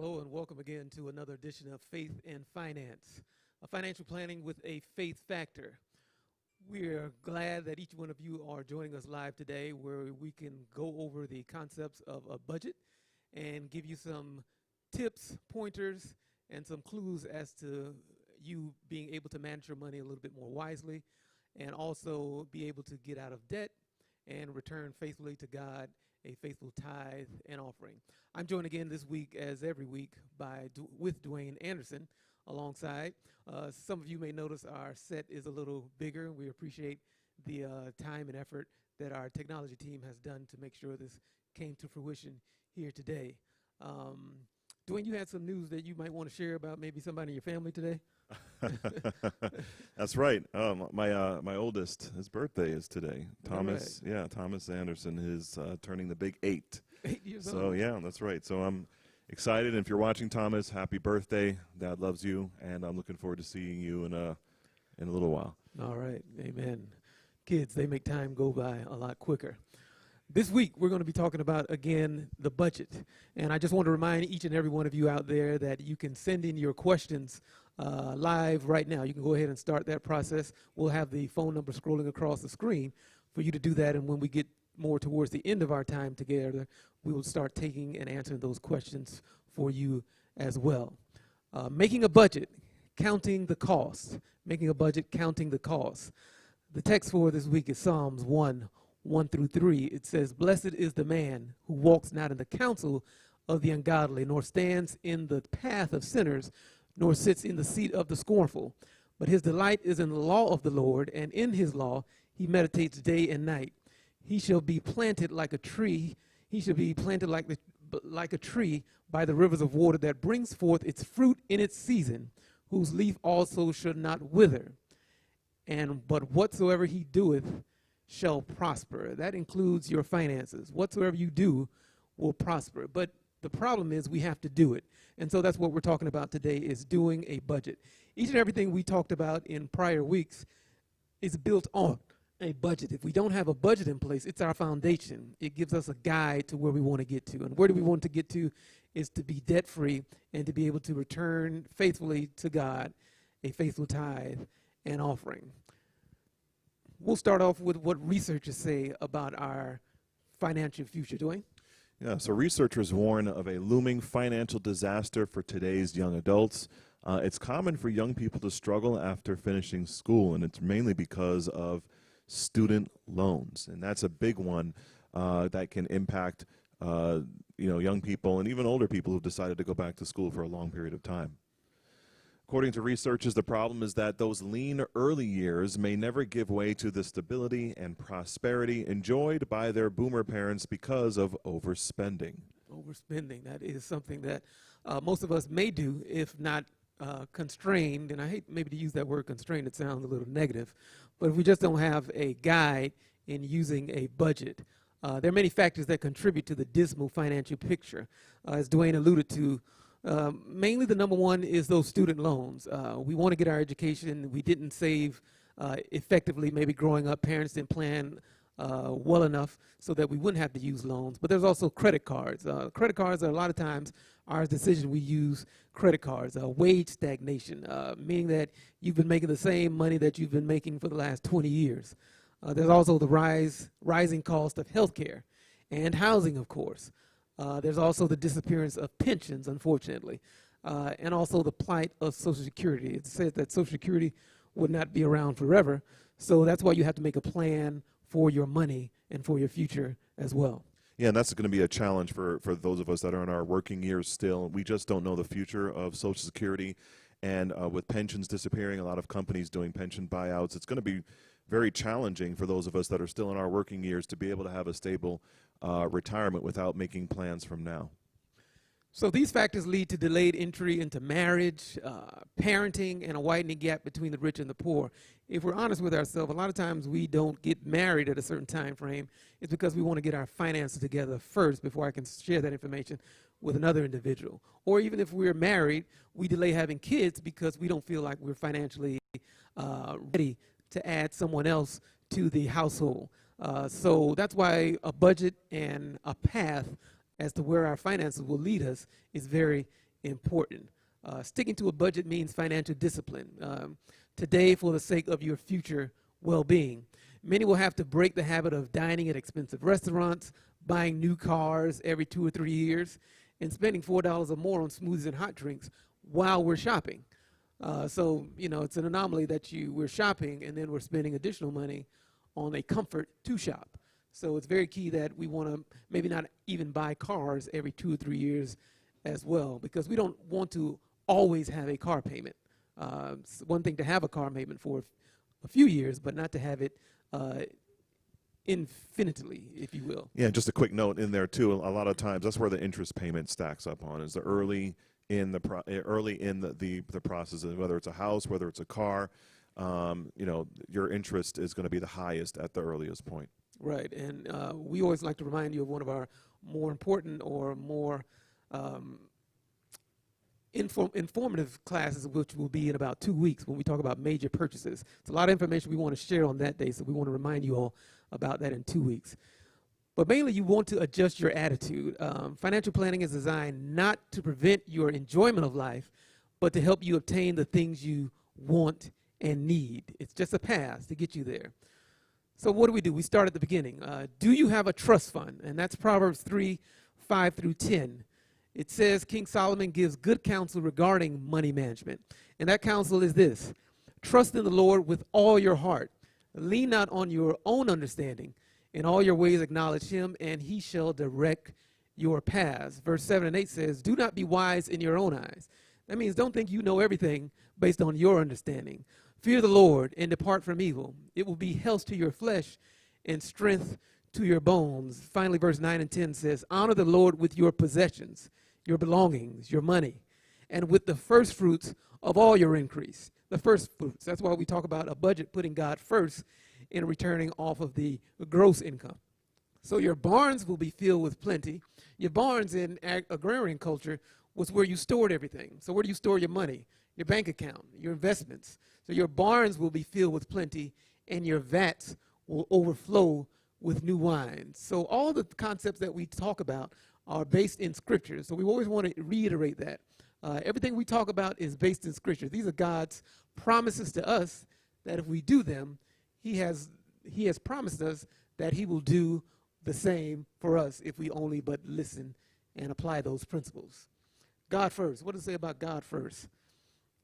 Hello and welcome again to another edition of Faith and Finance, financial planning with a faith factor. We're glad that each one of you are joining us live today where we can go over the concepts of a budget and give you some tips, pointers, and some clues as to you being able to manage your money a little bit more wisely and also be able to get out of debt and return faithfully to God a faithful tithe and offering. I'm joined again this week, as every week, with Dwayne Anderson alongside. Some of you may notice our set is a little bigger. We appreciate the time and effort that our technology team has done to make sure this came to fruition here today. Dwayne, you had some news that you might want to share about maybe somebody in your family today? That's right. My oldest, his birthday is today. Thomas, right? yeah, Thomas Anderson is turning the big 8. 8 years old. So yeah, that's right. So I'm excited. And if you're watching, Thomas, happy birthday. Dad loves you, and I'm looking forward to seeing you in a little while. All right, amen. Kids, they make time go by a lot quicker. This week, we're going to be talking about, again, the budget. And I just want to remind each and every one of you out there that you can send in your questions live right now. You can go ahead and start that process. We'll have the phone number scrolling across the screen for you to do that. And when we get more towards the end of our time together, we will start taking and answering those questions for you as well. Making a budget, counting the costs. Making a budget, counting the costs. The text for this week is Psalms 1:1-3. It says, "Blessed is the man who walks not in the counsel of the ungodly, nor stands in the path of sinners, nor sits in the seat of the scornful. But his delight is in the law of the Lord, and in his law he meditates day and night. He shall be planted like a tree. He shall be planted like a tree by the rivers of water that brings forth its fruit in its season, whose leaf also shall not wither. But whatsoever he doeth shall prosper." That includes your finances. Whatsoever you do will prosper. But the problem is we have to do it. And so that's what we're talking about today, is doing a budget. Each and everything we talked about in prior weeks is built on a budget. If we don't have a budget in place, it's our foundation. It gives us a guide to where we want to get to. And where do we want to get to is to be debt-free and to be able to return faithfully to God a faithful tithe and offering. We'll start off with what researchers say about our financial future. Dwayne? Yeah, so researchers warn of a looming financial disaster for today's young adults. It's common for young people to struggle after finishing school, and it's mainly because of student loans. And that's a big one that can impact young people and even older people who've decided to go back to school for a long period of time. According to researchers, the problem is that those lean early years may never give way to the stability and prosperity enjoyed by their boomer parents because of overspending. Overspending, that is something that most of us may do if not constrained, and I hate maybe to use that word constrained, it sounds a little negative, but if we just don't have a guide in using a budget. There are many factors that contribute to the dismal financial picture. As Dwayne alluded to, mainly the number one is those student loans. We want to get our education. We didn't save effectively maybe growing up. Parents didn't plan well enough so that we wouldn't have to use loans. But there's also credit cards. Credit cards are a lot of times our decision. We use credit cards. Wage stagnation, meaning that you've been making the same money that you've been making for the last 20 years. There's also the rising cost of healthcare and housing, of course. There's also the disappearance of pensions, unfortunately, and also the plight of Social Security. It says that Social Security would not be around forever, so that's why you have to make a plan for your money and for your future as well. Yeah, and that's going to be a challenge for those of us that are in our working years still. We just don't know the future of Social Security, and with pensions disappearing, a lot of companies doing pension buyouts, it's going to be very challenging for those of us that are still in our working years to be able to have a stable retirement without making plans from now. So these factors lead to delayed entry into marriage, parenting, and a widening gap between the rich and the poor. If we're honest with ourselves, a lot of times we don't get married at a certain time frame. It's because we want to get our finances together first before I can share that information with another individual. Or even if we're married, we delay having kids because we don't feel like we're financially ready to add someone else to the household. So that's why a budget and a path as to where our finances will lead us is very important. Sticking to a budget means financial discipline. Today, for the sake of your future well-being, many will have to break the habit of dining at expensive restaurants, buying new cars every 2 or 3 years, and spending $4 or more on smoothies and hot drinks while we're shopping. So, it's an anomaly that we're shopping and then we're spending additional money on a comfort to shop. So it's very key that we want to maybe not even buy cars every 2 or 3 years as well, because we don't want to always have a car payment. It's one thing to have a car payment for a few years, but not to have it infinitely, if you will. Yeah, just a quick note in there too. A lot of times, that's where the interest payment stacks up on, is the early in the process, of whether it's a house, whether it's a car. Your interest is going to be the highest at the earliest point. Right, and we always like to remind you of one of our more important or more informative classes, which will be in about 2 weeks when we talk about major purchases. It's a lot of information we want to share on that day, so we want to remind you all about that in 2 weeks. But mainly, you want to adjust your attitude. Financial planning is designed not to prevent your enjoyment of life, but to help you obtain the things you want and need. It's just a path to get you there. So what do? We start at the beginning. Do you have a trust fund? And that's Proverbs 3:5-10. It says King Solomon gives good counsel regarding money management. And that counsel is this: trust in the Lord with all your heart. Lean not on your own understanding. In all your ways acknowledge him, and he shall direct your paths. Verse 7 and 8 says, do not be wise in your own eyes. That means don't think you know everything based on your understanding. Fear the Lord and depart from evil. It will be health to your flesh and strength to your bones. Finally, verse 9 and 10 says, honor the Lord with your possessions, your belongings, your money, and with the first fruits of all your increase. The first fruits. That's why we talk about a budget, putting God first in returning off of the gross income. So your barns will be filled with plenty. Your barns in agrarian culture was where you stored everything. So where do you store your money? Your bank account, your investments. So your barns will be filled with plenty, and your vats will overflow with new wine. So all the concepts that we talk about are based in Scripture. So we always want to reiterate that. Everything we talk about is based in Scripture. These are God's promises to us that if we do them, He has promised us that he will do the same for us if we only but listen and apply those principles. God first. What does it say about God first?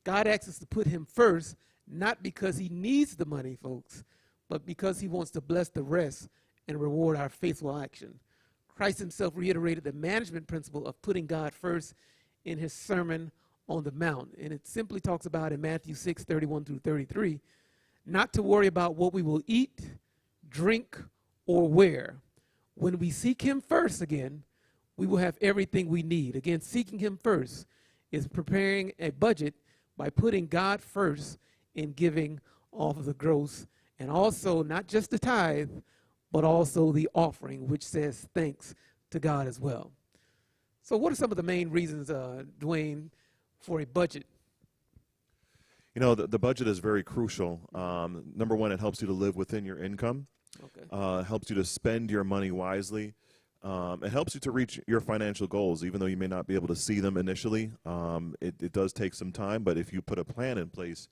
God asks us to put him first, not because he needs the money, folks, but because he wants to bless the rest and reward our faithful action. Christ himself reiterated the management principle of putting God first in his Sermon on the Mount. And it simply talks about in Matthew 6:31-33, not to worry about what we will eat, drink, or wear. When we seek him first again, we will have everything we need. Again, seeking him first is preparing a budget by putting God first in giving off of the gross, and also not just the tithe, but also the offering, which says thanks to God as well. So what are some of the main reasons, Dwayne, for a budget? You know, the budget is very crucial. Number one, it helps you to live within your income. Okay. It helps you to spend your money wisely. It helps you to reach your financial goals, even though you may not be able to see them initially. It does take some time, but if you put a plan in place,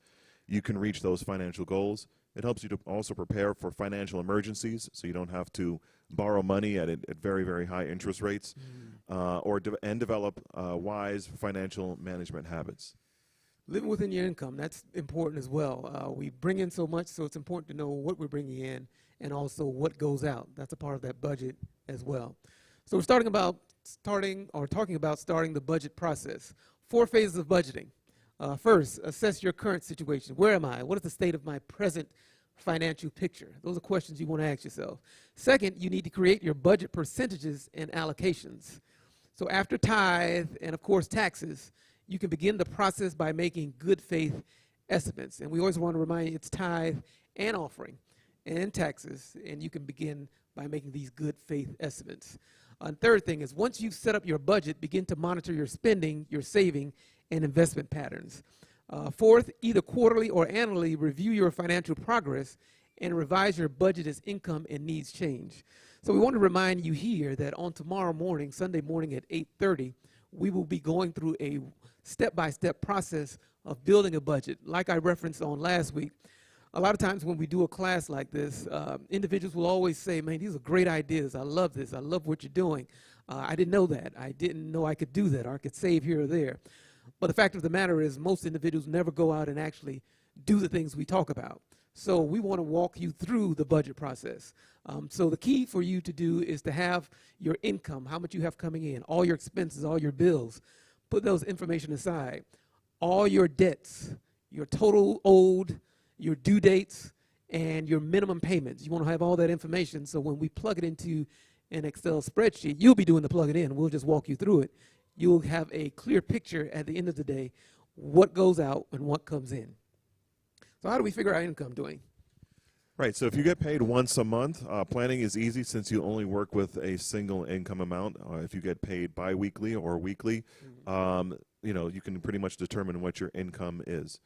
you can reach those financial goals. It helps you to also prepare for financial emergencies, so you don't have to borrow money at very, very high interest rates, and develop wise financial management habits. Living within your income, that's important as well. We bring in so much, so it's important to know what we're bringing in and also what goes out. That's a part of that budget as well. So we're talking about starting the budget process. 4 phases of budgeting. First, assess your current situation. Where am I? What is the state of my present financial picture? Those are questions you want to ask yourself. Second, you need to create your budget percentages and allocations. So after tithe and, of course, taxes, you can begin the process by making good faith estimates. And we always want to remind you it's tithe and offering and taxes, and you can begin by making these good faith estimates. Third thing is, once you've set up your budget, begin to monitor your spending, your saving, and investment patterns. Fourth, either quarterly or annually review your financial progress and revise your budget as income and needs change. So we want to remind you here that on tomorrow morning, Sunday morning at 8:30, we will be going through a step-by-step process of building a budget. Like I referenced on last week, a lot of times when we do a class like this, individuals will always say, man, these are great ideas. I love this. I love what you're doing. I didn't know that. I didn't know I could do that, or I could save here or there. But the fact of the matter is most individuals never go out and actually do the things we talk about. So we want to walk you through the budget process. So the key for you to do is to have your income, how much you have coming in, all your expenses, all your bills. Put those information aside. All your debts, your total owed, your due dates, and your minimum payments. You want to have all that information so when we plug it into an Excel spreadsheet, you'll be doing the plug it in. We'll just walk you through it. You'll have a clear picture at the end of the day what goes out and what comes in. So how do we figure out income doing? Right, so if you get paid once a month, planning is easy since you only work with a single income amount. If you get paid biweekly or weekly, you can pretty much determine what your income is.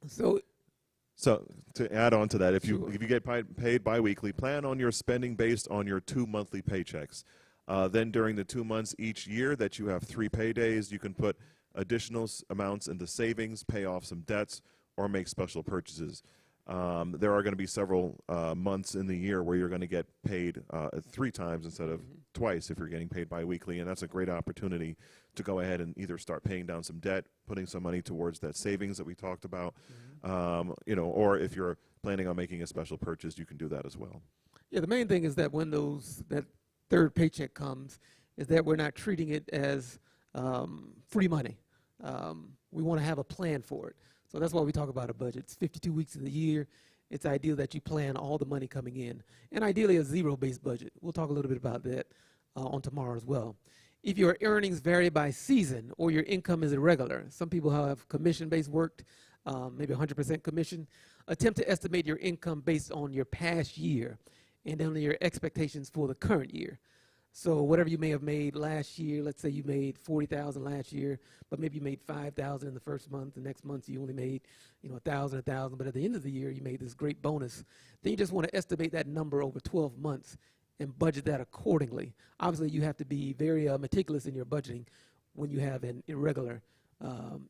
So to add on to that, if you get paid biweekly, plan on your spending based on your 2 monthly paychecks. Then during the 2 months each year that you have 3 paydays, you can put additional amounts into savings, pay off some debts, or make special purchases. There are going to be several months in the year where you're going to get paid 3 times instead of twice if you're getting paid biweekly, and that's a great opportunity to go ahead and either start paying down some debt, putting some money towards that savings that we talked about, or if you're planning on making a special purchase, you can do that as well. Yeah, the main thing is that when that third paycheck comes, is that we're not treating it as free money. We want to have a plan for it. So that's why we talk about a budget. It's 52 weeks of the year. It's ideal that you plan all the money coming in, and ideally a zero-based budget. We'll talk a little bit about that on tomorrow as well. If your earnings vary by season or your income is irregular, some people have commission-based work, maybe 100% commission, attempt to estimate your income based on your past year and then your expectations for the current year. So whatever you may have made last year, let's say you made $40,000 last year, but maybe you made $5,000 in the first month. The next month you only made, $1,000. But at the end of the year you made this great bonus. Then you just want to estimate that number over 12 months and budget that accordingly. Obviously, you have to be very meticulous in your budgeting when you have an irregular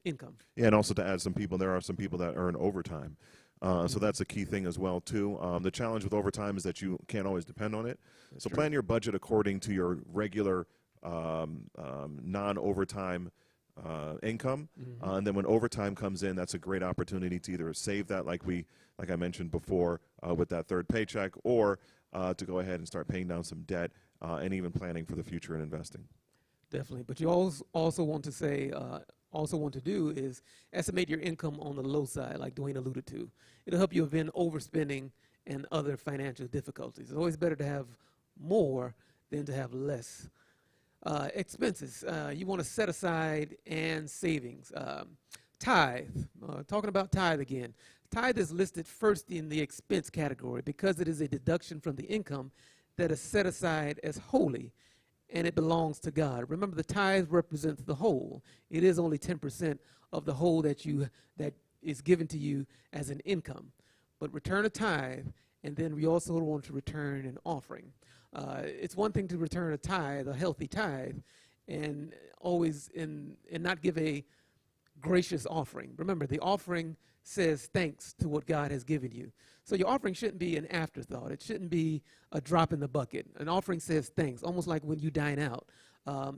income. Yeah, and also to add there are some people that earn overtime. So that's a key thing as well, too. The challenge with overtime is that you can't always depend on it. That's so true. Plan your budget according to your regular non-overtime income. And then when overtime comes in, that's a great opportunity to either save that like I mentioned before with that third paycheck, or to go ahead and start paying down some debt and even planning for the future and investing. Definitely. But you also want to say, do is estimate your income on the low side, like Dwayne alluded to. It'll help you prevent overspending and other financial difficulties. It's always better to have more than to have less. Expenses, you want to set aside and savings. Tithe, talking about tithe again. Tithe is listed first in the expense category because it is a deduction from the income that is set aside as holy, and it belongs to God. Remember, the tithe represents the whole. It is only 10% of the whole that is given to you as an income. But return a tithe, and then we also want to return an offering. It's one thing to return a tithe, a healthy tithe, and not give a gracious offering. Remember, the offering says thanks to what God has given you. So your offering shouldn't be an afterthought. It shouldn't be a drop in the bucket. An offering says thanks, almost like when you dine out.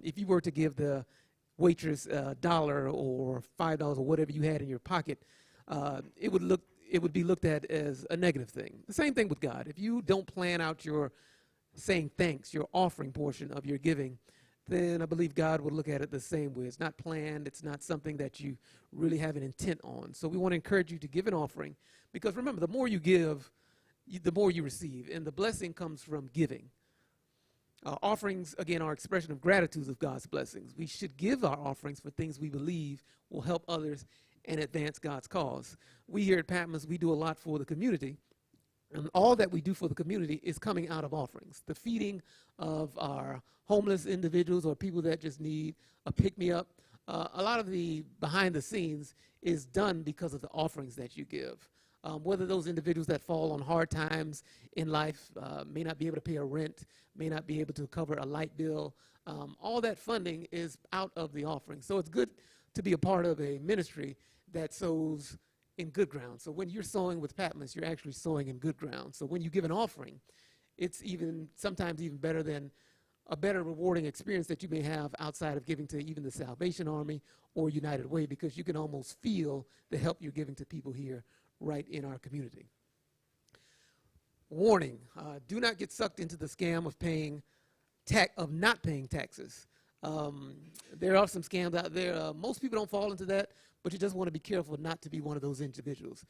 If you were to give the waitress $1 or $5 or whatever you had in your pocket, it would be looked at as a negative thing. The same thing with God. If you don't plan out your saying thanks, your offering portion of your giving, then I believe God would look at it the same way. It's not planned. It's not something that you really have an intent on. So we want to encourage you to give an offering, because remember, the more you give, the more you receive, and the blessing comes from giving. Offerings, again, are expression of gratitude of God's blessings. We should give our offerings for things we believe will help others and advance God's cause. We here at Patmos, we do a lot for the community. And all that we do for the community is coming out of offerings. The feeding of our homeless individuals or people that just need a pick-me-up. A lot of the behind the scenes is done because of the offerings that you give. Whether those individuals that fall on hard times in life may not be able to pay a rent, may not be able to cover a light bill, All that funding is out of the offering. So it's good to be a part of a ministry that sows in good ground. So when you're sowing with Patmos, you're actually sowing in good ground. So when you give an offering, it's sometimes even better than a better rewarding experience that you may have outside of giving to even the Salvation Army or United Way, because you can almost feel the help you're giving to people here right in our community. Warning, do not get sucked into the scam of not paying taxes. There are some scams out there. Most people don't fall into that, but you just want to be careful not to be one of those individuals.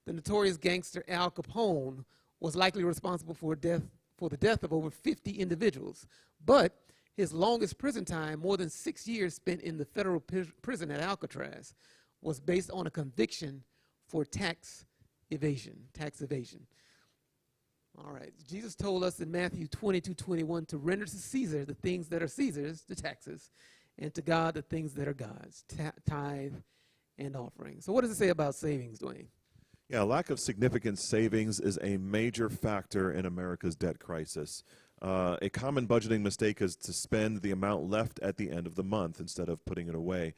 The notorious gangster Al Capone was likely responsible for the death of over 50 individuals, but his longest prison time, more than 6 years spent in the federal prison at Alcatraz, was based on a conviction for tax evasion. All right, Jesus told us in Matthew 22:21 to render to Caesar the things that are Caesar's, the taxes, and to God the things that are God's, tithe and offering. So what does it say about savings, Dwayne? Yeah, lack of significant savings is a major factor in America's debt crisis. A common budgeting mistake is to spend the amount left at the end of the month instead of putting it away.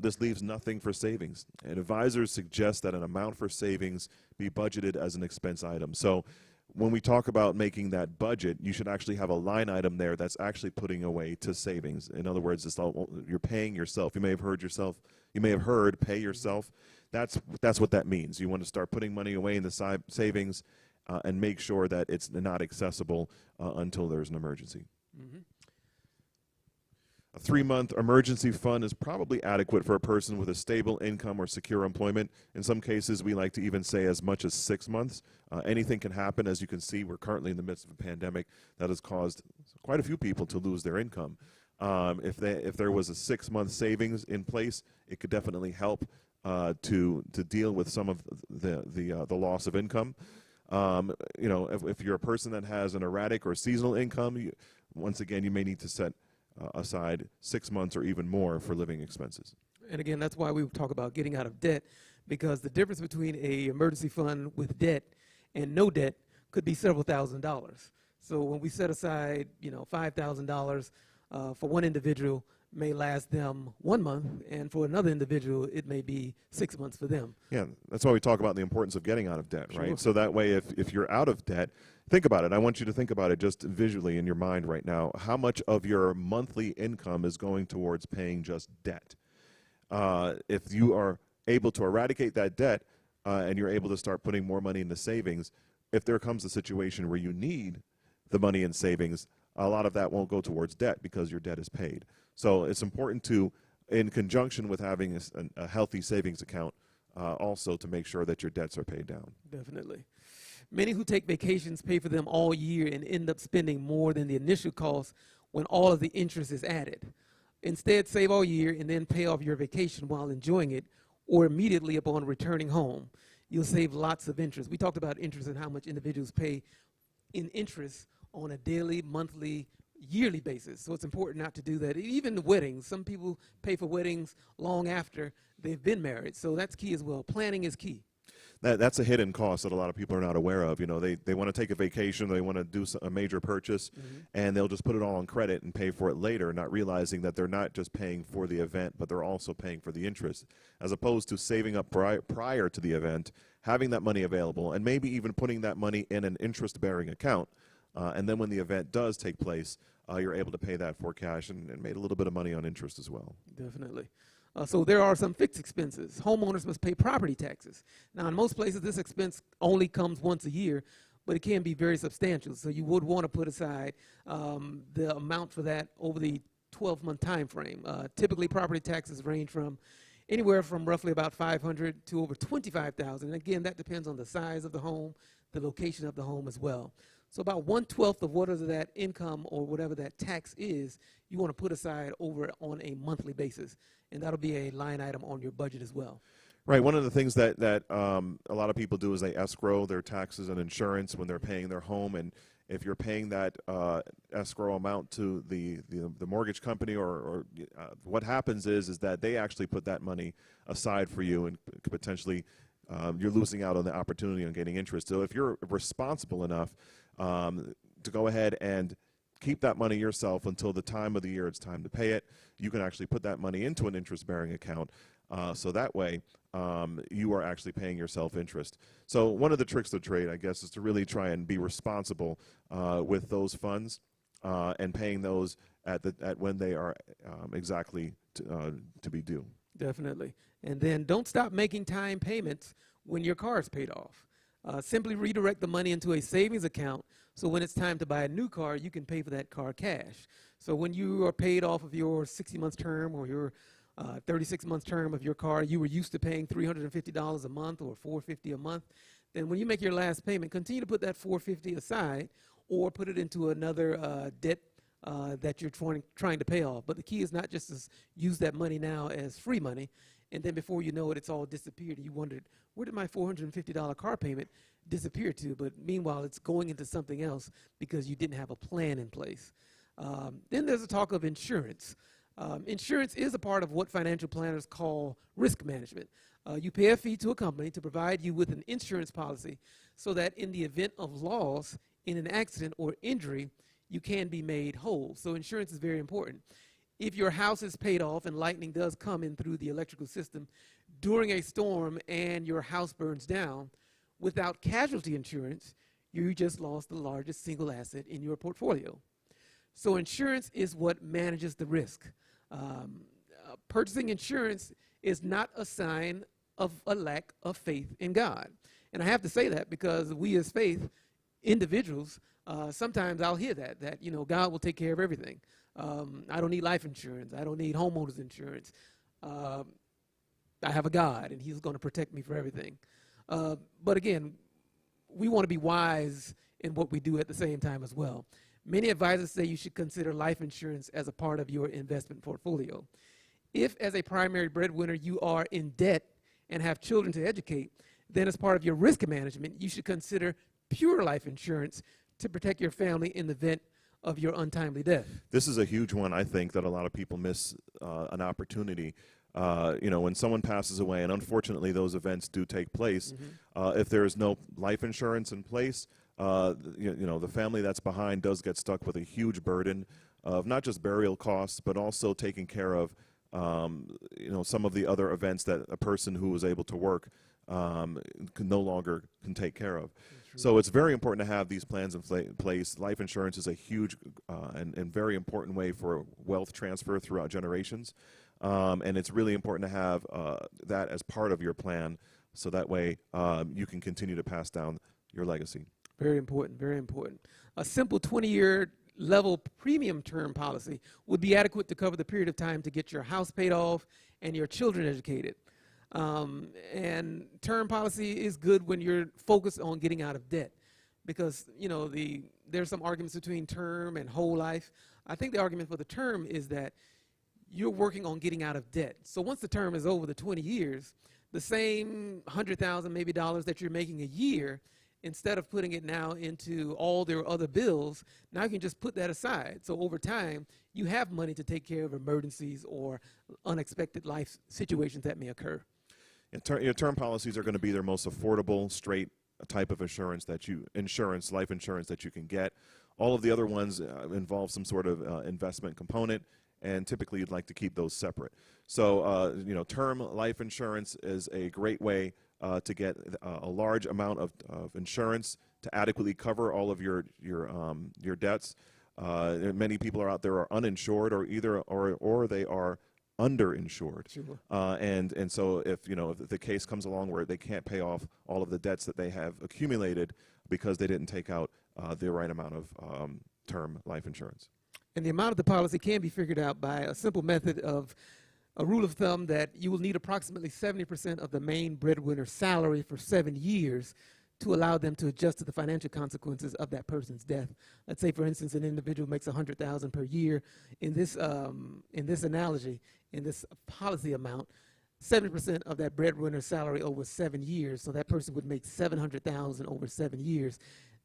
This leaves nothing for savings. And advisors suggest that an amount for savings be budgeted as an expense item. So when we talk about making that budget, you should actually have a line item there that's actually putting away to savings. In other words, you're paying yourself. You may have heard pay yourself. That's what that means. You want to start putting money away in the savings and make sure that it's not accessible until there's an emergency. Mm-hmm. A 3-month emergency fund is probably adequate for a person with a stable income or secure employment. In some cases, we like to even say as much as 6 months. Anything can happen. As you can see, we're currently in the midst of a pandemic that has caused quite a few people to lose their income. If there was a 6-month savings in place, it could definitely help to deal with some of the loss of income. If you're a person that has an erratic or seasonal income, once again, you may need to set aside 6 months or even more for living expenses. And again, that's why we talk about getting out of debt, because the difference between a emergency fund with debt and no debt could be several $1,000s. So when we set aside, $5,000 for one individual, may last them 1 month, and for another individual, it may be 6 months for them. Yeah, that's why we talk about the importance of getting out of debt, Sure. right? So that way, if you're out of debt, think about it. I want you to think about it just visually in your mind right now. How much of your monthly income is going towards paying just debt? If you are able to eradicate that debt and you're able to start putting more money into savings, if there comes a situation where you need the money in savings, a lot of that won't go towards debt because your debt is paid. So it's important to, in conjunction with having a healthy savings account, also to make sure that your debts are paid down. Definitely. Many who take vacations pay for them all year and end up spending more than the initial cost when all of the interest is added. Instead, save all year and then pay off your vacation while enjoying it, or immediately upon returning home. You'll save lots of interest. We talked about interest and how much individuals pay in interest on a daily, monthly, yearly basis. So it's important not to do that. Even the weddings, some people pay for weddings long after they've been married. So that's key as well. Planning is key. That's a hidden cost that a lot of people are not aware of. They want to take a vacation, they want to do a major purchase, and they'll just put it all on credit and pay for it later, not realizing that they're not just paying for the event, but they're also paying for the interest, as opposed to saving up prior to the event, having that money available, and maybe even putting that money in an interest-bearing account. And then when the event does take place, you're able to pay that for cash and made a little bit of money on interest as well. Definitely. So there are some fixed expenses. Homeowners must pay property taxes. Now, in most places, this expense only comes once a year, but it can be very substantial. So you would want to put aside the amount for that over the 12-month time frame. Typically, property taxes range from anywhere from roughly about $500 to over $25,000. Again, that depends on the size of the home, the location of the home as well. So about 1/12 of whatever that income or whatever that tax is, you want to put aside over on a monthly basis, and that'll be a line item on your budget as well. Right. One of the things that a lot of people do is they escrow their taxes and insurance when they're paying their home, and if you're paying that escrow amount to the mortgage company, or what happens is that they actually put that money aside for you, and potentially you're losing out on the opportunity on getting interest. So if you're responsible enough to go ahead and keep that money yourself until the time of the year it's time to pay it. You can actually put that money into an interest-bearing account, so that way you are actually paying yourself interest. So one of the tricks of the trade, I guess, is to really try and be responsible with those funds and paying those at when they are exactly to be due. Definitely. And then don't stop making time payments when your car is paid off. Simply redirect the money into a savings account so when it's time to buy a new car, you can pay for that car cash. So when you are paid off of your 60-month term or your 36-month term of your car, you were used to paying $350 a month or $450 a month, then when you make your last payment, continue to put that $450 aside or put it into another debt that you're trying to pay off. But the key is not just to use that money now as free money, and then before you know it, it's all disappeared. You wondered, where did my $450 car payment disappear to? But meanwhile, it's going into something else because you didn't have a plan in place. Then there's a talk of insurance. Insurance is a part of what financial planners call risk management. You pay a fee to a company to provide you with an insurance policy so that in the event of loss in an accident or injury, you can be made whole. So insurance is very important. If your house is paid off and lightning does come in through the electrical system during a storm and your house burns down, without casualty insurance, you just lost the largest single asset in your portfolio. So insurance is what manages the risk. Purchasing insurance is not a sign of a lack of faith in God. And I have to say that because we as faith individuals, sometimes I'll hear that you know, God will take care of everything. I don't need life insurance. I don't need homeowners insurance. I have a God, and he's going to protect me for everything. But again, we want to be wise in what we do at the same time as well. Many advisors say you should consider life insurance as a part of your investment portfolio. If, as a primary breadwinner, you are in debt and have children to educate, then as part of your risk management, you should consider pure life insurance to protect your family in the event of your untimely death. This is a huge one, I think, that a lot of people miss an opportunity. You know, when someone passes away, and unfortunately those events do take place, if there is no life insurance in place, you know, the family that's behind does get stuck with a huge burden of not just burial costs, but also taking care of, you know, some of the other events that a person who was able to work no longer can take care of. So it's very important to have these plans in place. Life insurance is a huge and very important way for wealth transfer throughout generations. And it's really important to have that as part of your plan, so that way you can continue to pass down your legacy. Very important, very important. A simple 20-year level premium term policy would be adequate to cover the period of time to get your house paid off and your children educated. And term policy is good when you're focused on getting out of debt, because you know there's some arguments between term and whole life. I think the argument for the term is that you're working on getting out of debt. So once the term is over, the 20 years, the same $100,000 maybe dollars that you're making a year, instead of putting it now into all their other bills, now you can just put that aside. So over time, you have money to take care of emergencies or unexpected life situations that may occur. Your term policies are going to be their most affordable, straight type of life insurance that you can get. All of the other ones involve some sort of investment component, and typically you'd like to keep those separate. So, you know, term life insurance is a great way to get a large amount of insurance to adequately cover all of your debts. Many people are out there are uninsured, or they are underinsured. Sure. And so if, you know, if the case comes along where they can't pay off all of the debts that they have accumulated because they didn't take out the right amount of term life insurance. And the amount of the policy can be figured out by a simple method of a rule of thumb that you will need approximately 70% of the main breadwinner's salary for 7 years to allow them to adjust to the financial consequences of that person's death. Let's say, for instance, an individual makes $100,000 per year. In this analogy, in this policy amount, 70% of that breadwinner's salary over 7 years, so that person would make $700,000 over 7 years.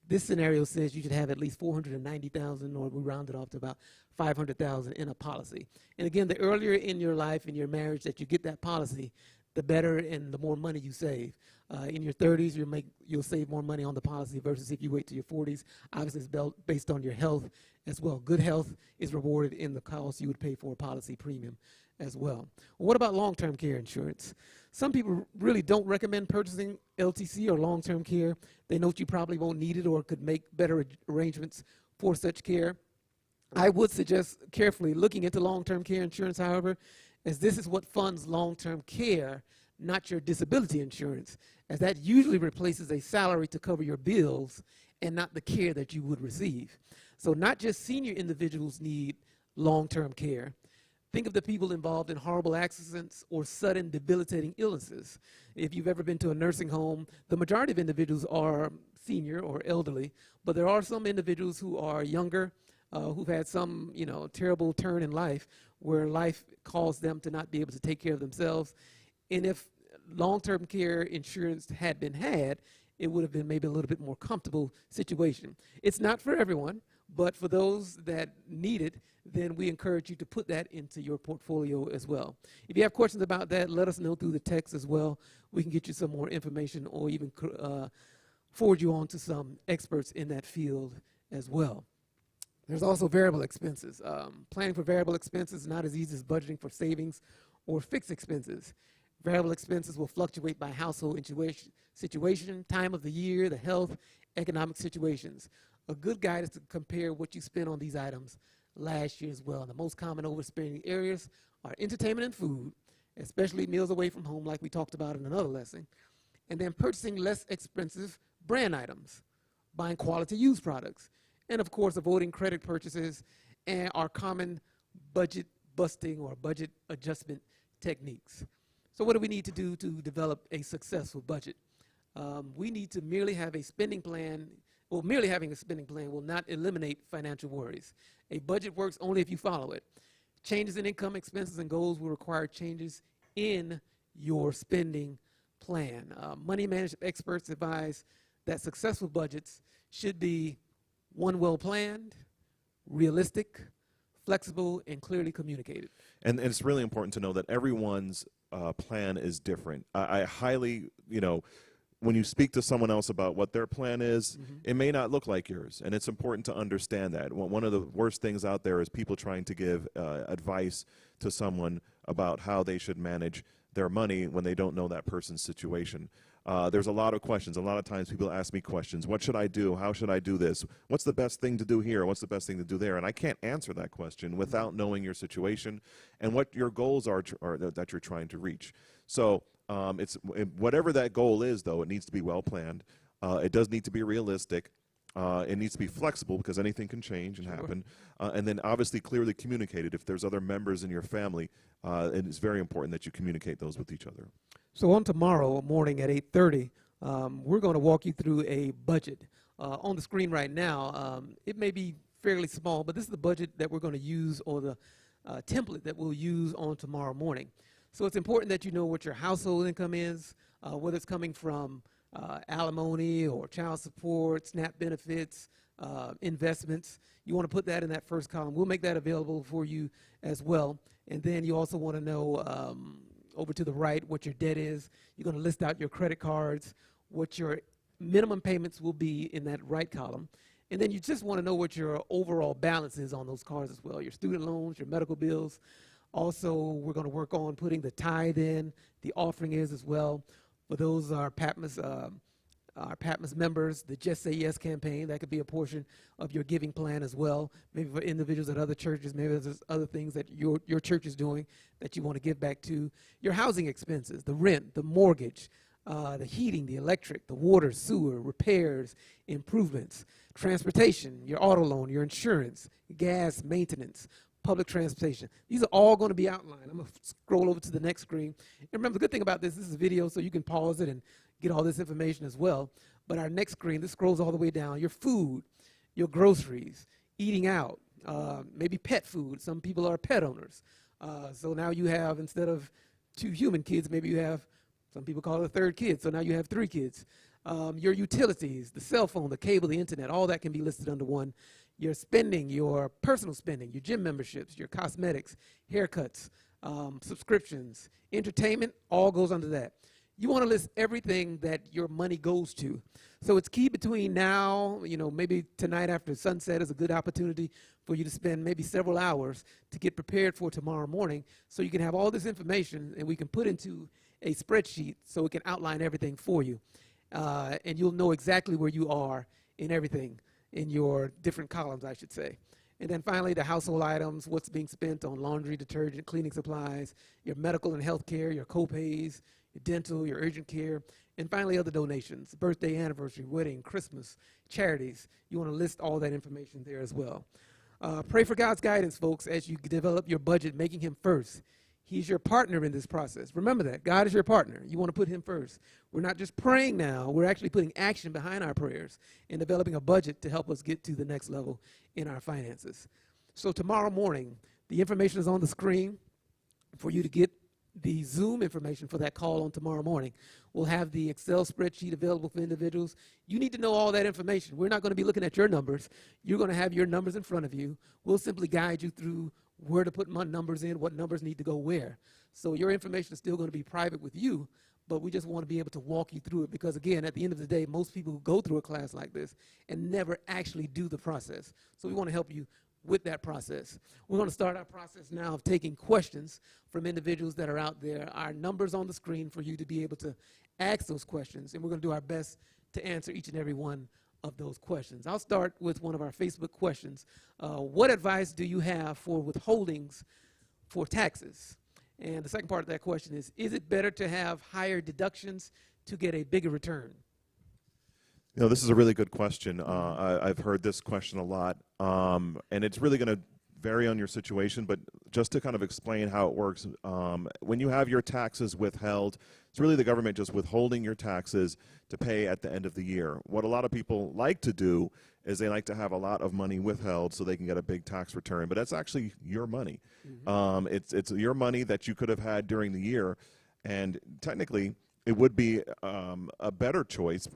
This scenario says you should have at least $490,000, or we round it off to about $500,000 in a policy. And again, the earlier in your life, in your marriage, that you get that policy, the better and the more money you save. In your 30s, you'll save more money on the policy versus if you wait to your 40s. Obviously, it's based on your health as well. Good health is rewarded in the cost you would pay for a policy premium as well. What about long-term care insurance? Some people really don't recommend purchasing LTC or long-term care. They note you probably won't need it or could make better arrangements for such care. I would suggest carefully looking into long-term care insurance, however, as this is what funds long-term care, not your disability insurance, as that usually replaces a salary to cover your bills and not the care that you would receive. So not just senior individuals need long-term care. Think of the people involved in horrible accidents or sudden debilitating illnesses. If you've ever been to a nursing home, the majority of individuals are senior or elderly, but there are some individuals who are younger, who've had some, terrible turn in life where life caused them to not be able to take care of themselves. And if long-term care insurance had been had, it would have been maybe a little bit more comfortable situation. It's not for everyone, but for those that need it, then we encourage you to put that into your portfolio as well. If you have questions about that, let us know through the text as well. We can get you some more information or even forward you on to some experts in that field as well. There's also variable expenses. Planning for variable expenses is not as easy as budgeting for savings or fixed expenses. Variable expenses will fluctuate by household situation, time of the year, the health, economic situations. A good guide is to compare what you spent on these items last year as well. And the most common overspending areas are entertainment and food, especially meals away from home like we talked about in another lesson, and then purchasing less expensive brand items, buying quality used products, and of course avoiding credit purchases and our common budget busting or budget adjustment techniques. So what do we need to do to develop a successful budget? We need to merely have a spending plan. Well, merely having a spending plan will not eliminate financial worries. A budget works only if you follow it. Changes in income, expenses, and goals will require changes in your spending plan. Money management experts advise that successful budgets should be one, well planned, realistic, flexible, and clearly communicated. And it's really important to know that everyone's plan is different. I highly, when you speak to someone else about what their plan is, it may not look like yours, and it's important to understand that. One of the worst things out there is people trying to give advice to someone about how they should manage their money when they don't know that person's situation. There's a lot of questions. A lot of times people ask me questions. What should I do? How should I do this? What's the best thing to do here? What's the best thing to do there? And I can't answer that question without knowing your situation and what your goals are that you're trying to reach. So whatever that goal is, though, it needs to be well planned. It does need to be realistic. It needs to be flexible because anything can change and happen. And then obviously clearly communicated. If there's other members in your family, it is very important that you communicate those with each other. So on tomorrow morning at 8:30, we're going to walk you through a budget. On the screen right now, it may be fairly small, but this is the budget that we're going to use, or the template that we'll use on tomorrow morning. So it's important that you know what your household income is, whether it's coming from alimony or child support, SNAP benefits, investments. You want to put that in that first column. We'll make that available for you as well. And then you also want to know over to the right what your debt is. You're going to list out your credit cards, what your minimum payments will be in that right column. And then you just want to know what your overall balance is on those cards as well, your student loans, your medical bills. Also, we're going to work on putting the tithe in, the offering is as well. For those are Patmos members, the Just Say Yes campaign, that could be a portion of your giving plan as well. Maybe for individuals at other churches, maybe there's other things that your church is doing that you want to give back to. Your housing expenses, the rent, the mortgage, the heating, the electric, the water, sewer, repairs, improvements, transportation, your auto loan, your insurance, gas, maintenance, public transportation. These are all going to be outlined. I'm going to scroll over to the next screen. And remember, the good thing about this is a video, so you can pause it and get all this information as well. But our next screen, this scrolls all the way down. Your food, your groceries, eating out, maybe pet food. Some people are pet owners. So now you have, instead of 2 human kids, maybe you have, some people call it a third kid, so now you have 3 kids. Your utilities, the cell phone, the cable, the internet, all that can be listed under one. Your spending, your personal spending, your gym memberships, your cosmetics, haircuts, subscriptions, entertainment, all goes under that. You want to list everything that your money goes to. So it's key between now, maybe tonight after sunset is a good opportunity for you to spend maybe several hours to get prepared for tomorrow morning so you can have all this information and we can put into a spreadsheet so it can outline everything for you. And you'll know exactly where you are in everything, in your different columns, I should say. And then finally, the household items, what's being spent on laundry, detergent, cleaning supplies, your medical and health care, your co-pays, your dental, your urgent care, and finally other donations, birthday, anniversary, wedding, Christmas, charities. You want to list all that information there as well. Pray for God's guidance, folks, as you develop your budget, making him first. He's your partner in this process. Remember that. God is your partner. You want to put him first. We're not just praying now. We're actually putting action behind our prayers and developing a budget to help us get to the next level in our finances. So tomorrow morning, the information is on the screen for you to get the Zoom information for that call on tomorrow morning. We'll have the Excel spreadsheet available for individuals. You need to know all that information. We're not going to be looking at your numbers. You're going to have your numbers in front of you. We'll simply guide you through where to put my numbers in, what numbers need to go where. So your information is still going to be private with you, but we just want to be able to walk you through it because, again, at the end of the day, most people who go through a class like this and never actually do the process. So we want to help you with that process. We're going to start our process now of taking questions from individuals that are out there. Our number's on the screen for you to be able to ask those questions, and we're going to do our best to answer each and every one of those questions. I'll start with one of our Facebook questions. What advice do you have for withholdings for taxes? And the second part of that question is it better to have higher deductions to get a bigger return? This is a really good question. I've heard this question a lot, and it's really going to vary on your situation, but just to kind of explain how it works, when you have your taxes withheld, it's really the government just withholding your taxes to pay at the end of the year. What a lot of people like to do is they like to have a lot of money withheld so they can get a big tax return, but that's actually your money. Mm-hmm. It's your money that you could have had during the year, and technically it would be a better choice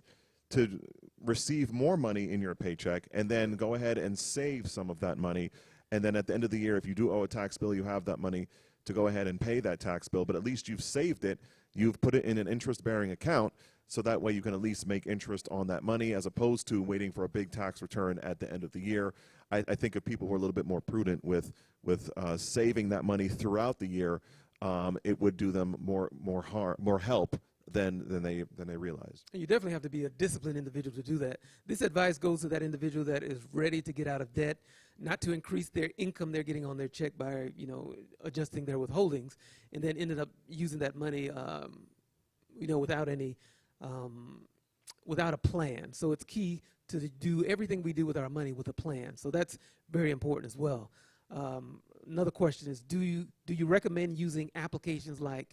to receive more money in your paycheck and then go ahead and save some of that money. And then at the end of the year, if you do owe a tax bill, you have that money to go ahead and pay that tax bill. But at least you've saved it. You've put it in an interest-bearing account, so that way you can at least make interest on that money as opposed to waiting for a big tax return at the end of the year. I think if people were a little bit more prudent with saving that money throughout the year, it would do them more help than they realize. And you definitely have to be a disciplined individual to do that. This advice goes to that individual that is ready to get out of debt, not to increase their income they're getting on their check by adjusting their withholdings, and then ended up using that money without a plan. So it's key to do everything we do with our money with a plan. So that's very important as well. Another question is, do you recommend using applications like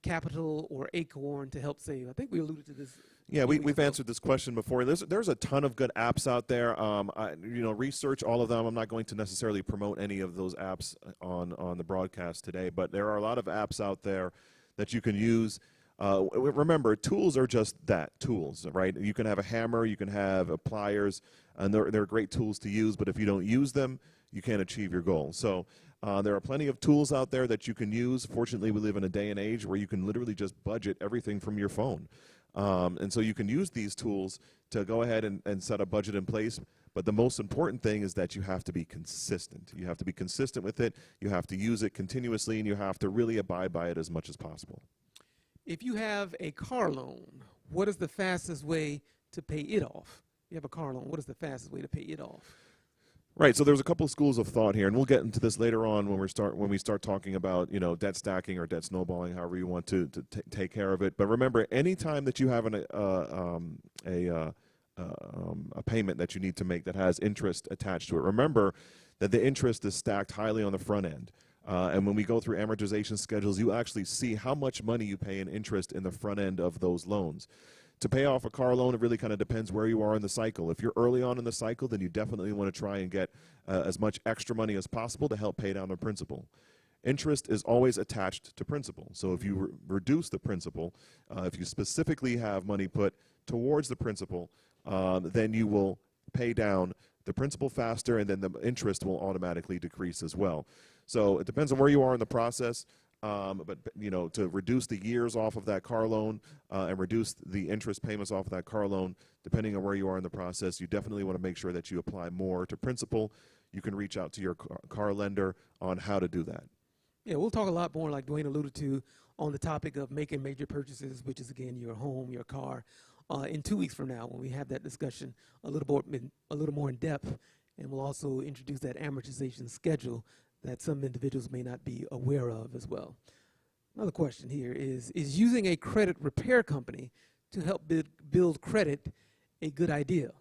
Capital or Acorn to help save? I think we alluded to this. Yeah, we've answered this question before. There's a ton of good apps out there. Research all of them. I'm not going to necessarily promote any of those apps on the broadcast today, but there are a lot of apps out there that you can use. Remember, tools are just that, tools, right? You can have a hammer, you can have pliers, and they're great tools to use, but if you don't use them, you can't achieve your goal. So there are plenty of tools out there that you can use. Fortunately, we live in a day and age where you can literally just budget everything from your phone. And so you can use these tools to go ahead and set a budget in place. But the most important thing is that you have to be consistent. You have to be consistent with it. You have to use it continuously, and you have to really abide by it as much as possible. If you have a car loan, what is the fastest way to pay it off? You have a car loan, what is the fastest way to pay it off? Right, so there's a couple of schools of thought here, and we'll get into this later on when we start talking about debt stacking or debt snowballing, however you want to take care of it. But remember, anytime that you have a payment that you need to make that has interest attached to it, remember that the interest is stacked highly on the front end. And when we go through amortization schedules, you actually see how much money you pay in interest in the front end of those loans. To pay off a car loan, it really kind of depends where you are in the cycle. If you're early on in the cycle, then you definitely want to try and get as much extra money as possible to help pay down the principal. Interest is always attached to principal. So if you reduce the principal, if you specifically have money put towards the principal, then you will pay down the principal faster, and then the interest will automatically decrease as well. So it depends on where you are in the process. But to reduce the years off of that car loan and reduce the interest payments off of that car loan, depending on where you are in the process, you definitely want to make sure that you apply more to principal. You can reach out to your car lender on how to do that. Yeah, we'll talk a lot more, like Dwayne alluded to, on the topic of making major purchases, which is, again, your home, your car, in 2 weeks from now when we have that discussion a little more in depth. And we'll also introduce that amortization schedule that some individuals may not be aware of as well. Another question here is using a credit repair company to help build credit a good idea?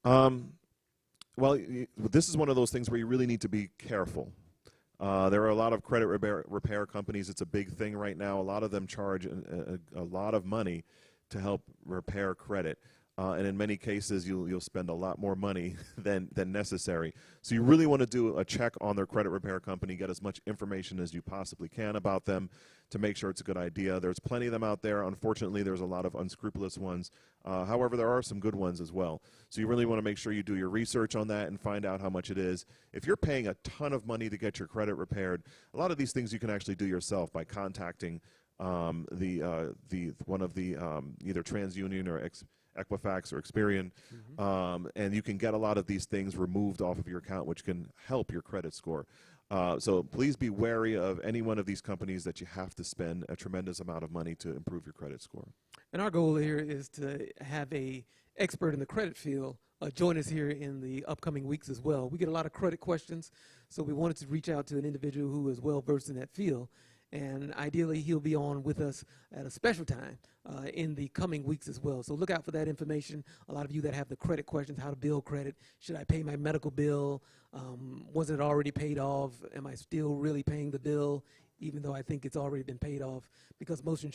Well, this is one of those things where you really need to be careful. There are a lot of credit repair companies. It's a big thing right now. A lot of them charge a lot of money to help repair credit. And in many cases, you'll spend a lot more money than necessary. So you really want to do a check on their credit repair company, get as much information as you possibly can about them to make sure it's a good idea. There's plenty of them out there. Unfortunately, there's a lot of unscrupulous ones. However, there are some good ones as well. So you really want to make sure you do your research on that and find out how much it is. If you're paying a ton of money to get your credit repaired, a lot of these things you can actually do yourself by contacting one of the either TransUnion or Equifax or Experian, and you can get a lot of these things removed off of your account, which can help your credit score. So please be wary of any one of these companies that you have to spend a tremendous amount of money to improve your credit score. And our goal here is to have a expert in the credit field join us here in the upcoming weeks as well. We get a lot of credit questions, so we wanted to reach out to an individual who is well versed in that field. And ideally, he'll be on with us at a special time in the coming weeks as well. So look out for that information. A lot of you that have the credit questions, how to build credit. Should I pay my medical bill? Wasn't it already paid off? Am I still really paying the bill, even though I think it's already been paid off? Because most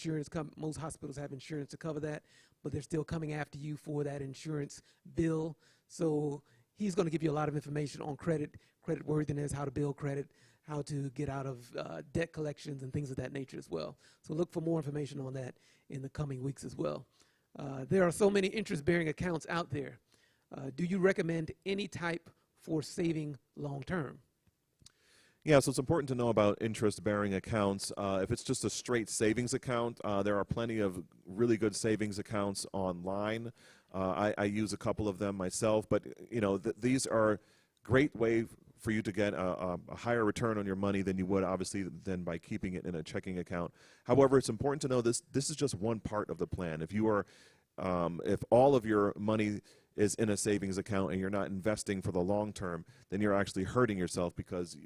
hospitals have insurance to cover that, but they're still coming after you for that insurance bill. So he's going to give you a lot of information on credit worthiness, how to build credit, how to get out of debt collections and things of that nature as well. So look for more information on that in the coming weeks as well. There are so many interest-bearing accounts out there. Do you recommend any type for saving long-term? Yeah, so it's important to know about interest-bearing accounts. If it's just a straight savings account, there are plenty of really good savings accounts online. I use a couple of them myself, but these are great way for you to get a higher return on your money than you would obviously than by keeping it in a checking account. However, it's important to know this is just one part of the plan. If you are if all of your money is in a savings account and you're not investing for the long term, then you're actually hurting yourself because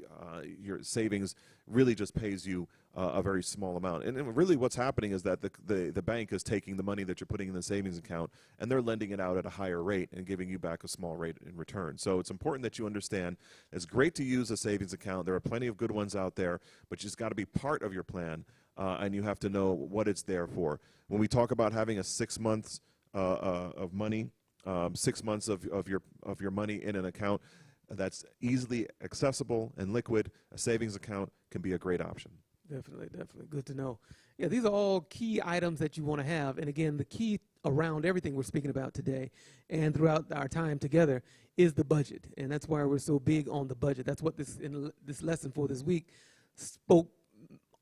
your savings really just pays you a very small amount. And really what's happening is that the bank is taking the money that you're putting in the savings account and they're lending it out at a higher rate and giving you back a small rate in return. So it's important that you understand it's great to use a savings account. There are plenty of good ones out there, but it's got to be part of your plan and you have to know what it's there for. When we talk about having a 6 months of money, 6 months of your money in an account that's easily accessible and liquid, a savings account can be a great option. Definitely. Good to know. Yeah, these are all key items that you want to have. And again, the key around everything we're speaking about today and throughout our time together is the budget. And that's why we're so big on the budget. That's what this lesson for this week spoke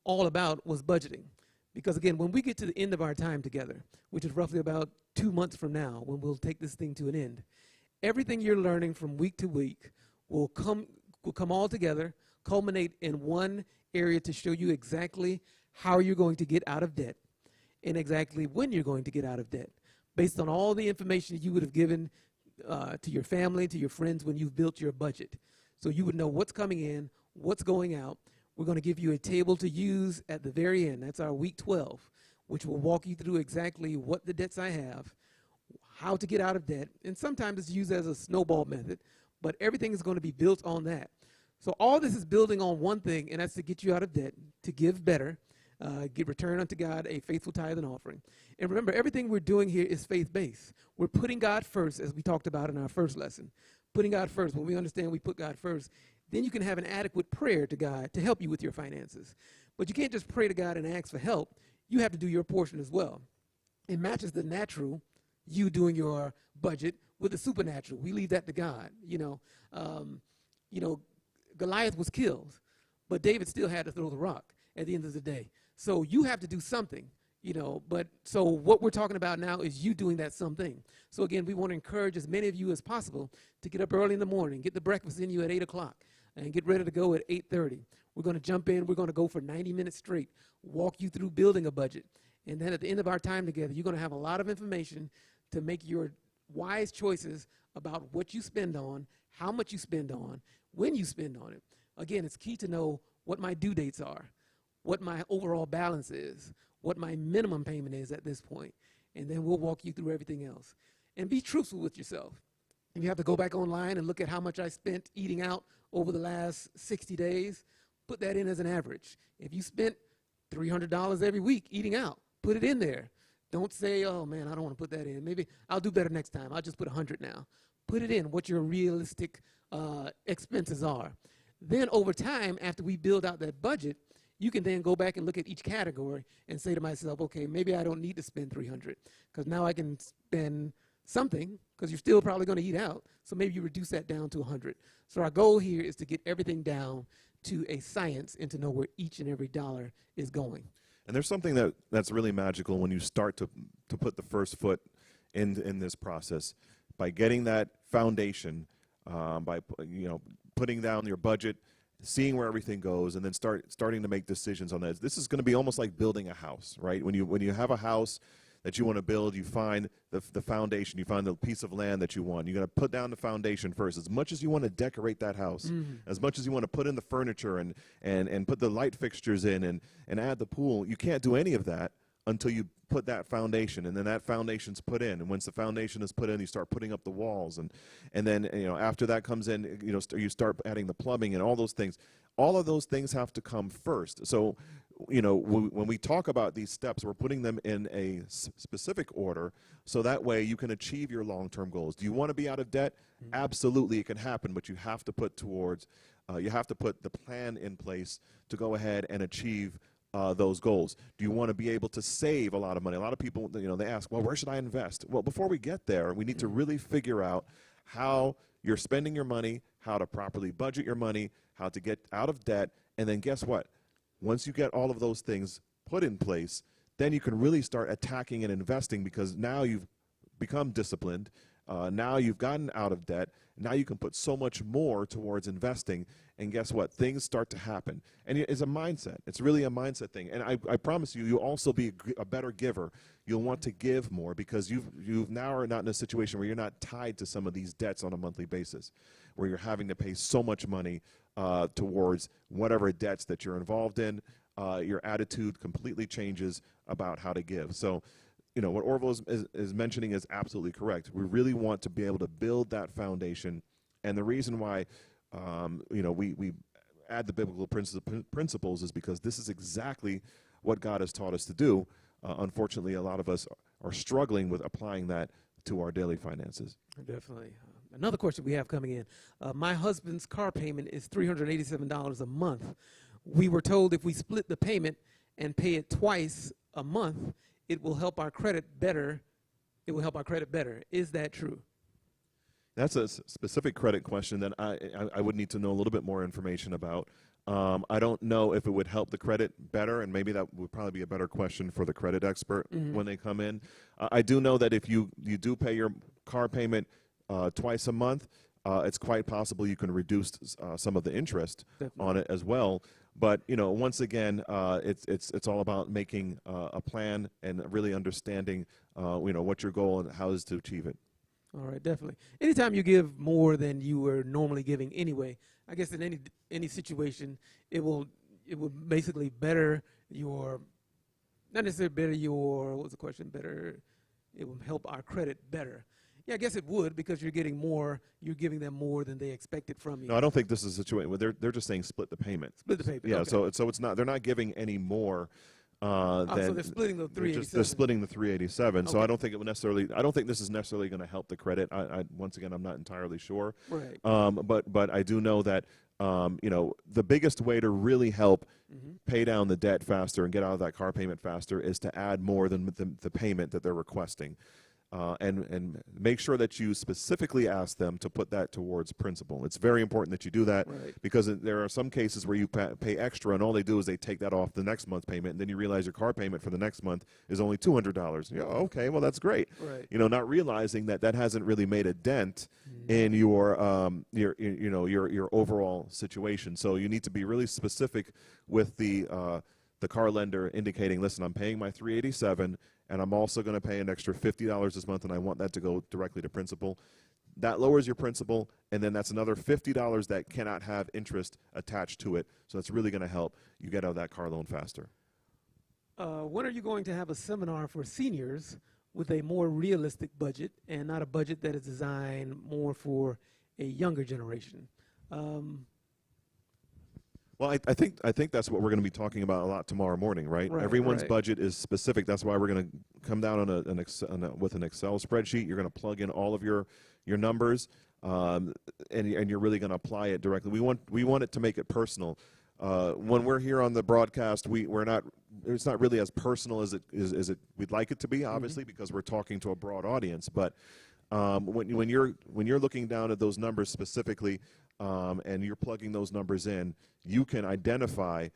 all about, was budgeting. Because again, when we get to the end of our time together, which is roughly about 2 months from now, when we'll take this thing to an end, everything you're learning from week to week will come all together, culminate in one area to show you exactly how you're going to get out of debt and exactly when you're going to get out of debt, based on all the information you would have given to your family, to your friends when you've built your budget. So you would know what's coming in, what's going out. We're going to give you a table to use at the very end. That's our week 12, which will walk you through exactly what the debts I have, how to get out of debt, and sometimes it's used as a snowball method, but everything is going to be built on that. So all this is building on one thing, and that's to get you out of debt, to give better, get return unto God a faithful tithe and offering. And remember, everything we're doing here is faith-based. We're putting God first, as we talked about in our first lesson. Putting God first. When we understand we put God first, then you can have an adequate prayer to God to help you with your finances. But you can't just pray to God and ask for help. You have to do your portion as well. It matches the natural, you doing your budget, with the supernatural. We leave that to God. Goliath was killed, but David still had to throw the rock at the end of the day. So you have to do something, you know. But so what we're talking about now is you doing that something. So again, we want to encourage as many of you as possible to get up early in the morning, get the breakfast in you at 8 o'clock, and get ready to go at 8:30. We're going to jump in. We're going to go for 90 minutes straight, walk you through building a budget. And then at the end of our time together, you're going to have a lot of information to make your wise choices about what you spend on, how much you spend on, when you spend on it. Again, it's key to know what my due dates are, what my overall balance is, what my minimum payment is at this point, and then we'll walk you through everything else. And be truthful with yourself. If you have to go back online and look at how much I spent eating out over the last 60 days, put that in as an average. If you spent $300 every week eating out, put it in there. Don't say, oh man, I don't want to put that in. Maybe I'll do better next time. I'll just put 100 now. Put it in, what your realistic expenses are. Then over time, after we build out that budget, you can then go back and look at each category and say to myself, okay, maybe I don't need to spend 300 because now I can spend something because you're still probably going to eat out. So maybe you reduce that down to 100. So our goal here is to get everything down to a science and to know where each and every dollar is going. And there's something that's really magical when you start to put the first foot in this process. By getting that foundation, by putting down your budget, seeing where everything goes, and then starting to make decisions on that. This is going to be almost like building a house, right? When you have a house that you want to build, you find the foundation, you find the piece of land that you want. You're going to put down the foundation first. As much as you want to decorate that house, as much as you want to put in the furniture and put the light fixtures in and add the pool, you can't do any of that until you put that foundation, and then that foundation's put in. And once the foundation is put in, you start putting up the walls, and then after that comes in, you start adding the plumbing and all those things. All of those things have to come first. So, when we talk about these steps, we're putting them in a specific order, so that way you can achieve your long-term goals. Do you want to be out of debt? Absolutely, it can happen, but you have to put the plan in place to go ahead and achieve those goals. Do you want to be able to save a lot of money? A lot of people, they ask, well, where should I invest? Well, before we get there, we need to really figure out how you're spending your money, how to properly budget your money, how to get out of debt, and then guess what? Once you get all of those things put in place, then you can really start attacking and investing, because now you've become disciplined. Now you've gotten out of debt. Now you can put so much more towards investing, and guess what? Things start to happen. And it's a mindset. It's really a mindset thing. And I promise you, you'll also be a better giver. You'll want to give more because you now are not in a situation where you're not tied to some of these debts on a monthly basis, where you're having to pay so much money towards whatever debts that you're involved in. Your attitude completely changes about how to give. So, what Orville is mentioning is absolutely correct. We really want to be able to build that foundation. And the reason why, we add the biblical principles is because this is exactly what God has taught us to do. Unfortunately, a lot of us are struggling with applying that to our daily finances. Definitely. Another question we have coming in. My husband's car payment is $387 a month. We were told if we split the payment and pay it twice a month, it will help our credit better. It will help our credit better. Is that true? That's a specific credit question that I would need to know a little bit more information about. I don't know if it would help the credit better, and maybe that would probably be a better question for the credit expert when they come in. I do know that if you do pay your car payment twice a month, it's quite possible you can reduce some of the interest on it as well. But once again, it's all about making a plan and really understanding what your goal and how is to achieve it. All right, definitely. Anytime you give more than you were normally giving anyway, I guess in any situation, it will basically better your, not necessarily better your, what was the question? Better, it will help our credit better. Yeah, I guess it would, because you're giving them more than they expected from you. No, I don't think this is a situation where they're just saying split the payment. Split the payment. Yeah, okay. so it's not, they're not giving any more. So they're splitting the 387. They're splitting the 387. Okay. So I don't think this is necessarily going to help the credit. Once again, I'm not entirely sure. Right. But I do know that the biggest way to really help pay down the debt faster and get out of that car payment faster is to add more than the payment that they're requesting. and make sure that you specifically ask them to put that towards principal. It's very important that you do that Right. because there are some cases where you pay extra and all they do is they take that off the next month's payment, and then you realize your car payment for the next month is only $200. Okay, well that's great. Right. Not realizing that hasn't really made a dent in your overall situation. So you need to be really specific with the car lender, indicating, listen, I'm paying my $387, and I'm also going to pay an extra $50 this month, and I want that to go directly to principal. That lowers your principal, and then that's another $50 that cannot have interest attached to it. So that's really going to help you get out of that car loan faster. When are you going to have a seminar for seniors with a more realistic budget and not a budget that is designed more for a younger generation? Well, I think that's what we're going to be talking about a lot tomorrow morning, right? Right, Everyone's right. budget is specific. That's why we're going to come down with an Excel spreadsheet. You're going to plug in all of your numbers, and you're really going to apply it directly. We want it to make it personal. When we're here on the broadcast, we're not. It's not really as personal as it we'd like it to be, obviously, because we're talking to a broad audience. But when you're looking down at those numbers specifically, and you're plugging those numbers in, you can identify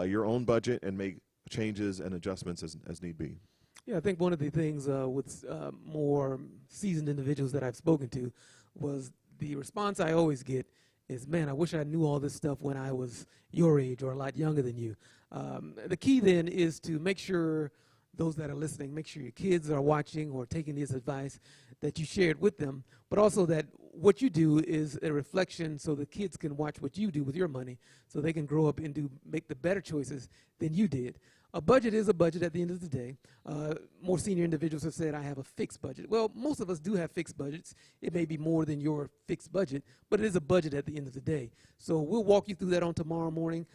your own budget and make changes and adjustments as need be. Yeah, I think one of the things with more seasoned individuals that I've spoken to was the response I always get is, man, I wish I knew all this stuff when I was your age or a lot younger than you. The key then is to make sure those that are listening, make sure your kids are watching or taking this advice, that you share it with them, but also that what you do is a reflection so the kids can watch what you do with your money so they can grow up and make the better choices than you did. A budget is a budget at the end of the day. More senior individuals have said, I have a fixed budget. Well, most of us do have fixed budgets. It may be more than your fixed budget, but it is a budget at the end of the day. So we'll walk you through that on tomorrow morning.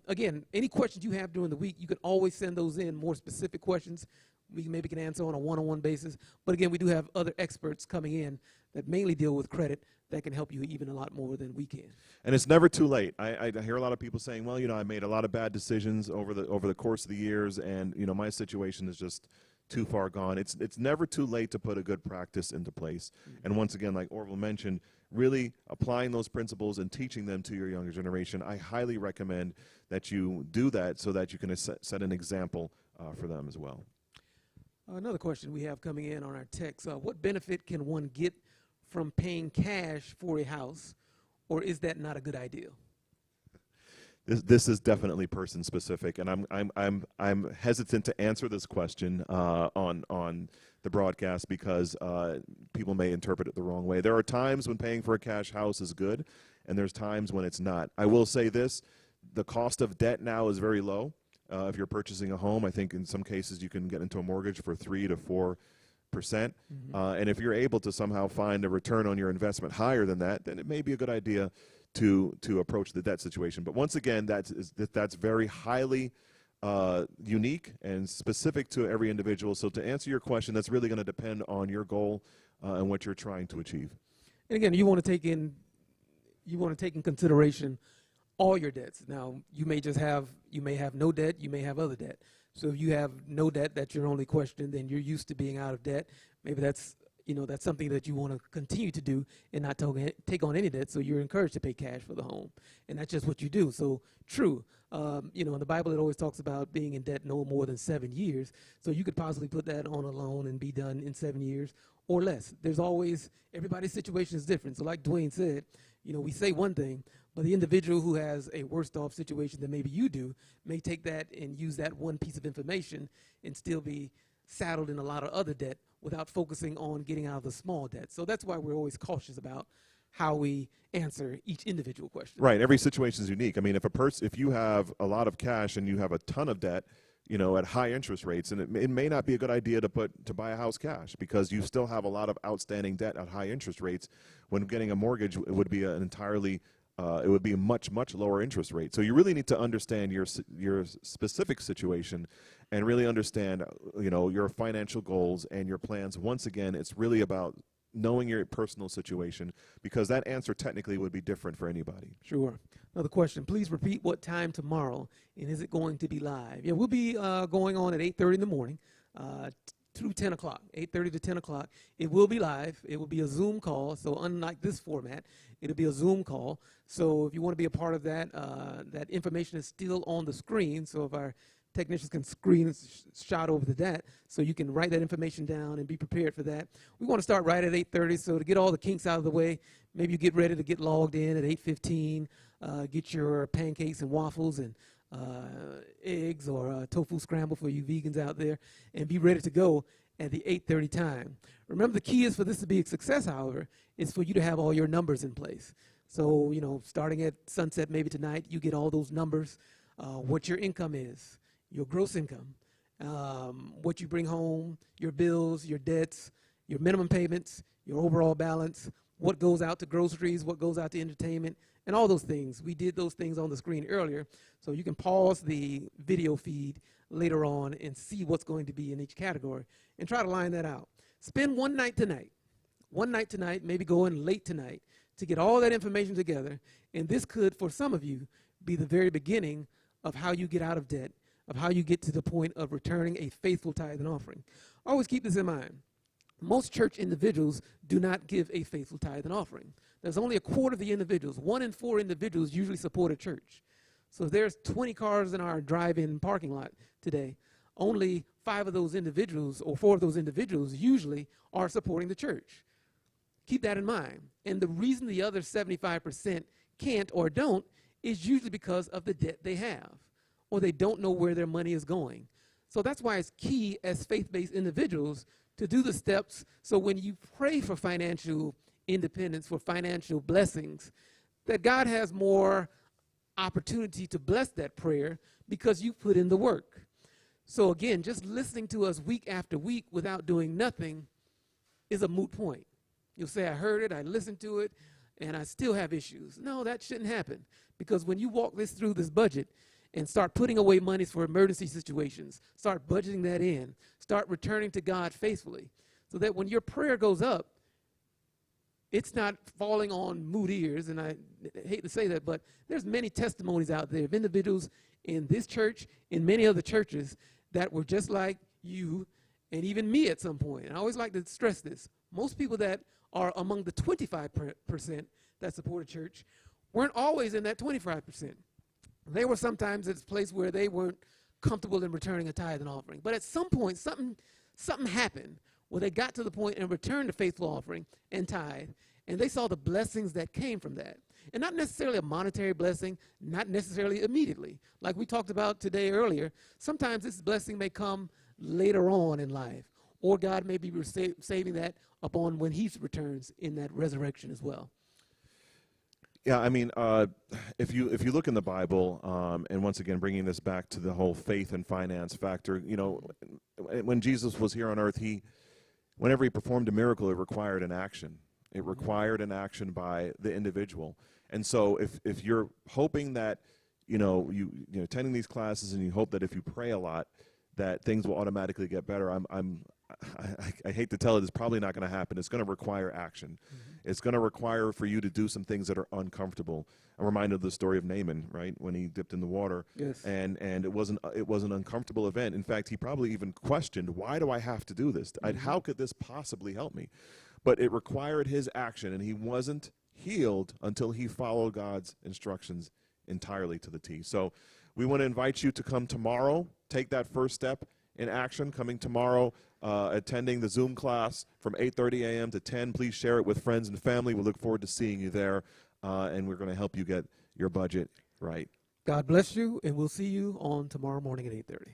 Again, any questions you have during the week, you can always send those in, more specific questions we maybe can answer on a one-on-one basis. But again, we do have other experts coming in that mainly deal with credit that can help you even a lot more than we can. And it's never too late. I hear a lot of people saying, well, I made a lot of bad decisions over the course of the years, and my situation is just too far gone. It's never too late to put a good practice into place. And once again, like Orville mentioned, really applying those principles and teaching them to your younger generation. I highly recommend that you do that so that you can set an example for them as well. Another question we have coming in on our text, what benefit can one get from paying cash for a house, or is that not a good idea? This is definitely person specific, and I'm hesitant to answer this question on the broadcast because people may interpret it the wrong way. There are times when paying for a cash house is good, and there's times when it's not. I will say this: the cost of debt now is very low. If you're purchasing a home, I think in some cases you can get into a mortgage for 3 to 4%. And if you're able to somehow find a return on your investment higher than that, then it may be a good idea to approach the debt situation. But once again, that's very highly unique and specific to every individual. So to answer your question, that's really going to depend on your goal and what you're trying to achieve. And again, you want to take in consideration all your debts. Now, you may have no debt, you may have other debt. So if you have no debt, that's your only question, then you're used to being out of debt. Maybe that's something that you want to continue to do and not take on any debt, so you're encouraged to pay cash for the home. And that's just what you do. So true. In the Bible, it always talks about being in debt no more than 7 years. So you could possibly put that on a loan and be done in 7 years or less. Everybody's situation is different. So like Dwayne said, we say one thing, but the individual who has a worse off situation than maybe you do may take that and use that one piece of information and still be saddled in a lot of other debt without focusing on getting out of the small debt. So that's why we're always cautious about how we answer each individual question. Right. Every situation is unique. I mean, if you have a lot of cash and you have a ton of debt, at high interest rates, and it may not be a good idea to buy a house cash because you still have a lot of outstanding debt at high interest rates. When getting a mortgage, it would be it would be a much lower interest rate. So you really need to understand your specific situation and really understand your financial goals and your plans. Once again, it's really about knowing your personal situation, because that answer technically would be different for anybody. Sure. Another question. Please repeat what time tomorrow, and is it going to be live? Yeah, we'll be going on at 8:30 in the morning. through 10 o'clock, 8:30 to 10 o'clock. It will be live. It will be a Zoom call. So unlike this format, it'll be a Zoom call. So if you want to be a part of that, that information is still on the screen. So if our technicians can shot over to that, so you can write that information down and be prepared for that. We want to start right at 8:30. So to get all the kinks out of the way, maybe you get ready to get logged in at 8:15. Get your pancakes and waffles and eggs or tofu scramble for you vegans out there, and be ready to go at the 8:30 time. Remember, the key is for this to be a success, however, is for you to have all your numbers in place. So, starting at sunset maybe tonight, you get all those numbers, what your income is, your gross income, what you bring home, your bills, your debts, your minimum payments, your overall balance, what goes out to groceries, what goes out to entertainment, and all those things. We did those things on the screen earlier, so you can pause the video feed later on and see what's going to be in each category and try to line that out. Spend one night tonight, maybe go in late tonight to get all that information together, and this could, for some of you, be the very beginning of how you get out of debt, of how you get to the point of returning a faithful tithe and offering. Always keep this in mind. Most church individuals do not give a faithful tithe and offering. There's only a quarter of the individuals. 1 in 4 individuals usually support a church. So if there's 20 cars in our drive-in parking lot today, only 5 of those individuals or 4 of those individuals usually are supporting the church. Keep that in mind. And the reason the other 75% can't or don't is usually because of the debt they have, or they don't know where their money is going. So that's why it's key as faith-based individuals to do the steps, so when you pray for financial independence, for financial blessings, that God has more opportunity to bless that prayer because you put in the work. So again, just listening to us week after week without doing nothing is a moot point. You'll say, I heard it, I listened to it, and I still have issues. No, that shouldn't happen, because when you walk through this budget and start putting away monies for emergency situations, start budgeting that in, start returning to God faithfully, so that when your prayer goes up, it's not falling on moot ears. And I hate to say that, but there's many testimonies out there of individuals in this church, in many other churches, that were just like you and even me at some point. And I always like to stress this. Most people that are among the 25% that support a church weren't always in that 25%. They were sometimes at a place where they weren't comfortable in returning a tithe and offering. But at some point, something happened where they got to the point and returned a faithful offering and tithe, and they saw the blessings that came from that. And not necessarily a monetary blessing, not necessarily immediately. Like we talked about today earlier, sometimes this blessing may come later on in life, or God may be saving that upon when he returns in that resurrection as well. Yeah, I mean, if you look in the Bible, and once again bringing this back to the whole faith and finance factor, when Jesus was here on earth, whenever he performed a miracle, it required an action. It required an action by the individual. And so, if you're hoping that, you attending these classes and you hope that if you pray a lot, that things will automatically get better, I hate to tell it, it's probably not going to happen. It's going to require action. Mm-hmm. It's going to require for you to do some things that are uncomfortable. I'm reminded of the story of Naaman, right, when he dipped in the water. Yes. And it was an uncomfortable event. In fact, he probably even questioned, why do I have to do this? Mm-hmm. How could this possibly help me? But it required his action, and he wasn't healed until he followed God's instructions entirely to the T. So we want to invite you to come tomorrow, take that first step in action, coming tomorrow, attending the Zoom class from 8:30 a.m. to 10. Please share it with friends and family. We look forward to seeing you there, and we're going to help you get your budget right. God bless you, and we'll see you on tomorrow morning at 8:30.